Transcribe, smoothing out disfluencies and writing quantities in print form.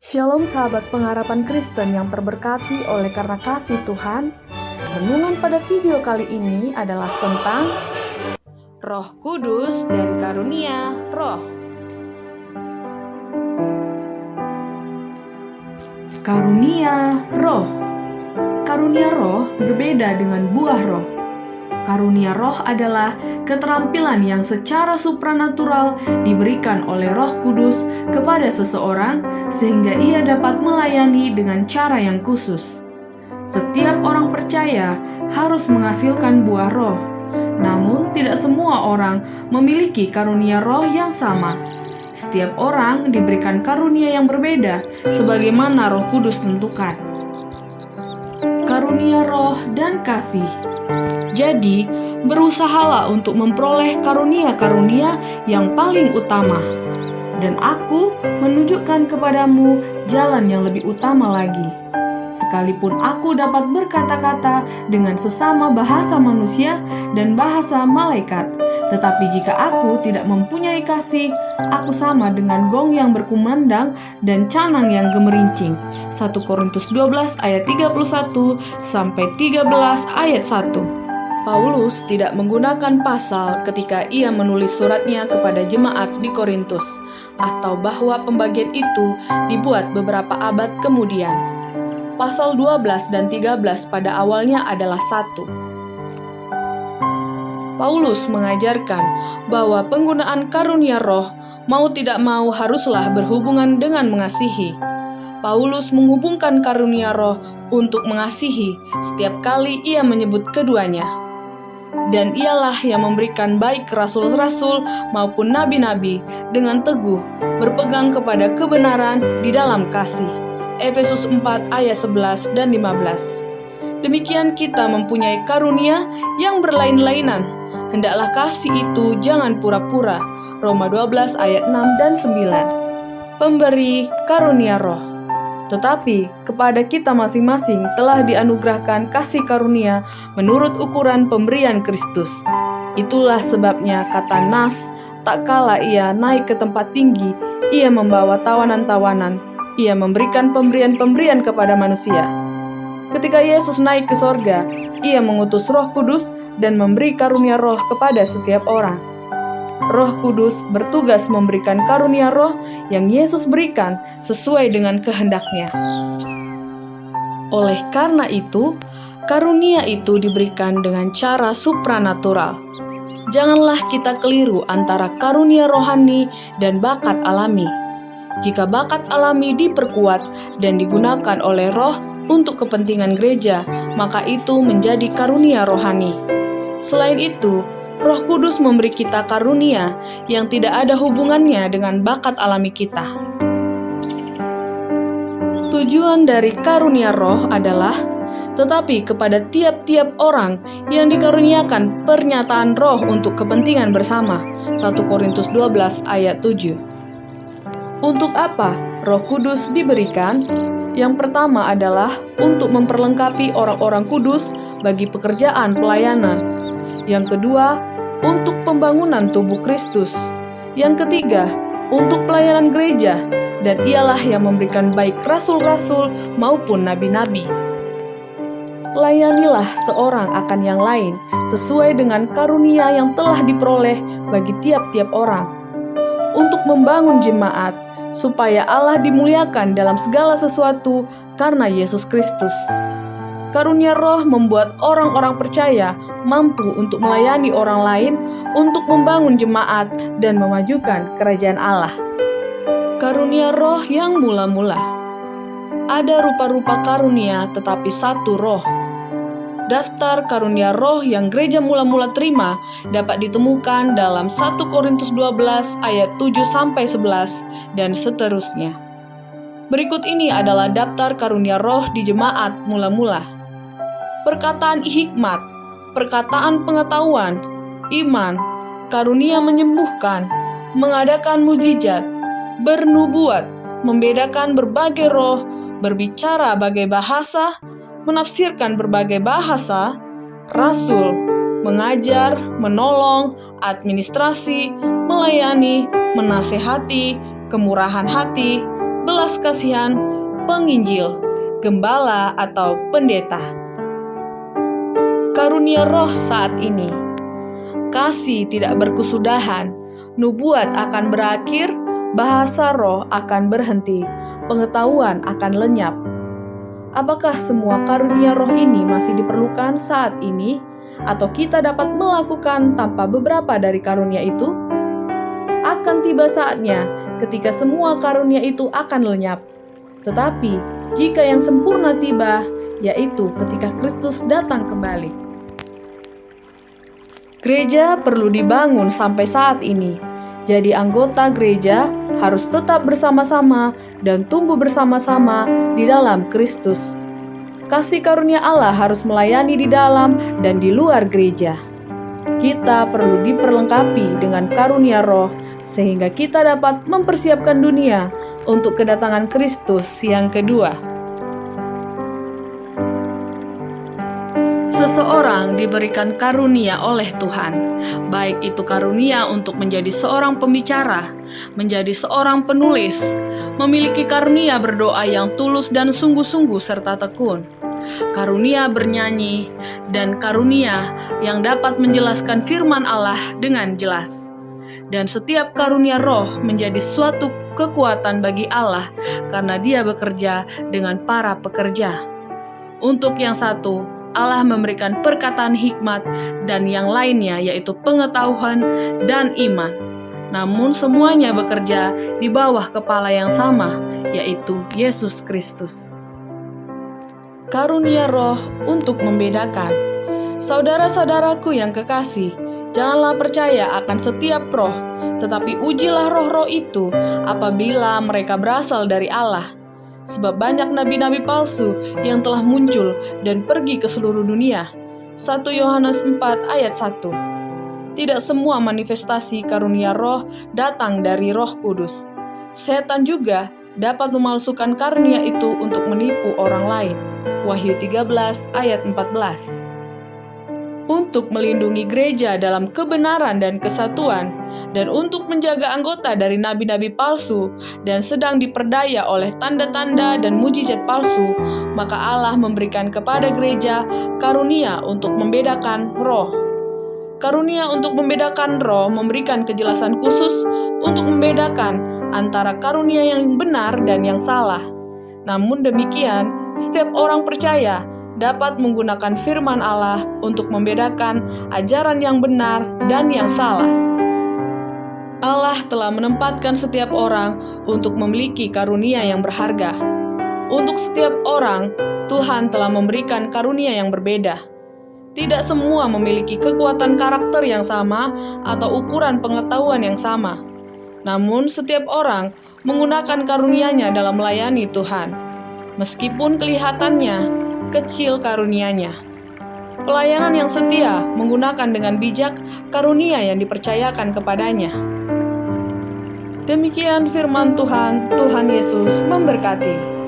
Shalom sahabat pengharapan Kristen yang terberkati oleh karena kasih Tuhan. Renungan pada video kali ini adalah tentang Roh Kudus dan karunia Roh. Karunia Roh. Karunia Roh berbeda dengan buah Roh. Karunia Roh adalah keterampilan yang secara supranatural diberikan oleh Roh Kudus kepada seseorang sehingga ia dapat melayani dengan cara yang khusus. Setiap orang percaya harus menghasilkan buah Roh, namun tidak semua orang memiliki karunia Roh yang sama. Setiap orang diberikan karunia yang berbeda sebagaimana Roh Kudus tentukan. Karunia Roh dan kasih. Jadi, berusahalah untuk memperoleh karunia-karunia yang paling utama. Dan aku menunjukkan kepadamu jalan yang lebih utama lagi. Sekalipun aku dapat berkata-kata dengan sesama bahasa manusia dan bahasa malaikat, tetapi jika aku tidak mempunyai kasih, aku sama dengan gong yang berkumandang dan canang yang gemerincing. 1 Korintus 12 ayat 31 sampai 13 ayat 1. Paulus tidak menggunakan pasal ketika ia menulis suratnya kepada jemaat di Korintus, atau bahwa pembagian itu dibuat beberapa abad kemudian. Pasal 12 dan 13 pada awalnya adalah satu. Paulus mengajarkan bahwa penggunaan karunia Roh mau tidak mau haruslah berhubungan dengan mengasihi. Paulus menghubungkan karunia Roh untuk mengasihi setiap kali ia menyebut keduanya. Dan ialah yang memberikan baik rasul-rasul maupun nabi-nabi dengan teguh berpegang kepada kebenaran di dalam kasih. Efesus 4 ayat 11 dan 15. Demikian kita mempunyai karunia yang berlain-lainan. Hendaklah kasih itu jangan pura-pura. Roma 12 ayat 6 dan 9. Pemberi karunia Roh. Tetapi kepada kita masing-masing telah dianugerahkan kasih karunia menurut ukuran pemberian Kristus. Itulah sebabnya kata Nas, tak kala ia naik ke tempat tinggi, ia membawa tawanan-tawanan, ia memberikan pemberian-pemberian kepada manusia. Ketika Yesus naik ke sorga, ia mengutus Roh Kudus dan memberi karunia Roh kepada setiap orang. Roh Kudus bertugas memberikan karunia Roh yang Yesus berikan sesuai dengan kehendak-Nya. Oleh karena itu, karunia itu diberikan dengan cara supranatural. Janganlah kita keliru antara karunia rohani dan bakat alami. Jika bakat alami diperkuat dan digunakan oleh Roh untuk kepentingan gereja, maka itu menjadi karunia rohani. Selain itu, Roh Kudus memberi kita karunia yang tidak ada hubungannya dengan bakat alami kita. Tujuan dari karunia Roh adalah tetapi kepada tiap-tiap orang yang dikaruniakan pernyataan Roh untuk kepentingan bersama. 1 Korintus 12 ayat 7. Untuk apa Roh Kudus diberikan? Yang pertama adalah untuk memperlengkapi orang-orang kudus bagi pekerjaan pelayanan. Yang kedua, untuk pembangunan tubuh Kristus. Yang ketiga, untuk pelayanan gereja, dan ialah yang memberikan baik rasul-rasul maupun nabi-nabi. Layanilah seorang akan yang lain, sesuai dengan karunia yang telah diperoleh bagi tiap-tiap orang, untuk membangun jemaat, supaya Allah dimuliakan dalam segala sesuatu karena Yesus Kristus. Karunia Roh membuat orang-orang percaya mampu untuk melayani orang lain, untuk membangun jemaat, dan memajukan kerajaan Allah. Karunia Roh yang mula-mula. Ada rupa-rupa karunia tetapi satu Roh. Daftar karunia Roh yang gereja mula-mula terima dapat ditemukan dalam 1 Korintus 12 ayat 7-11 dan seterusnya. Berikut ini adalah daftar karunia Roh di jemaat mula-mula. Perkataan hikmat, perkataan pengetahuan, iman, karunia menyembuhkan, mengadakan mukjizat, bernubuat, membedakan berbagai roh, berbicara bagai bahasa, menafsirkan berbagai bahasa, rasul, mengajar, menolong, administrasi, melayani, menasehati, kemurahan hati, belas kasihan, penginjil, gembala atau pendeta. Karunia roh saat ini: kasih tidak berkesudahan, nubuat akan berakhir, bahasa roh akan berhenti, pengetahuan akan lenyap. Apakah semua karunia roh ini masih diperlukan saat ini, atau kita dapat melakukan tanpa beberapa dari karunia itu? Akan tiba saatnya ketika semua karunia itu akan lenyap. Tetapi jika yang sempurna tiba, yaitu ketika Kristus datang kembali. Gereja perlu dibangun sampai saat ini. Jadi anggota gereja harus tetap bersama-sama dan tumbuh bersama-sama di dalam Kristus. Kasih karunia Allah harus melayani di dalam dan di luar gereja. Kita perlu diperlengkapi dengan karunia roh sehingga kita dapat mempersiapkan dunia untuk kedatangan Kristus yang kedua. Seseorang diberikan karunia oleh Tuhan, baik itu karunia untuk menjadi seorang pembicara, menjadi seorang penulis, memiliki karunia berdoa yang tulus dan sungguh-sungguh serta tekun, karunia bernyanyi, dan karunia yang dapat menjelaskan firman Allah dengan jelas. Dan setiap karunia roh menjadi suatu kekuatan bagi Allah karena Dia bekerja dengan para pekerja. Untuk yang satu, Allah memberikan perkataan hikmat, dan yang lainnya yaitu pengetahuan dan iman. Namun semuanya bekerja di bawah kepala yang sama, yaitu Yesus Kristus. Karunia roh untuk membedakan. Saudara-saudaraku yang kekasih, janganlah percaya akan setiap roh, tetapi ujilah roh-roh itu apabila mereka berasal dari Allah. Sebab banyak nabi-nabi palsu yang telah muncul dan pergi ke seluruh dunia. 1 Yohanes 4 ayat 1. Tidak semua manifestasi karunia roh datang dari Roh Kudus. Setan juga dapat memalsukan karunia itu untuk menipu orang lain. Wahyu 13 ayat 14. Untuk melindungi gereja dalam kebenaran dan kesatuan, dan untuk menjaga anggota dari nabi-nabi palsu dan sedang diperdaya oleh tanda-tanda dan mujizat palsu, maka Allah memberikan kepada gereja karunia untuk membedakan roh. Karunia untuk membedakan roh memberikan kejelasan khusus untuk membedakan antara karunia yang benar dan yang salah. Namun demikian, setiap orang percaya dapat menggunakan firman Allah untuk membedakan ajaran yang benar dan yang salah. Allah telah menempatkan setiap orang untuk memiliki karunia yang berharga. Untuk setiap orang, Tuhan telah memberikan karunia yang berbeda. Tidak semua memiliki kekuatan karakter yang sama atau ukuran pengetahuan yang sama. Namun setiap orang menggunakan karunia-Nya dalam melayani Tuhan. Meskipun kelihatannya kecil karunia-Nya. Pelayanan yang setia menggunakan dengan bijak karunia yang dipercayakan kepadanya. Demikian firman Tuhan, Tuhan Yesus memberkati.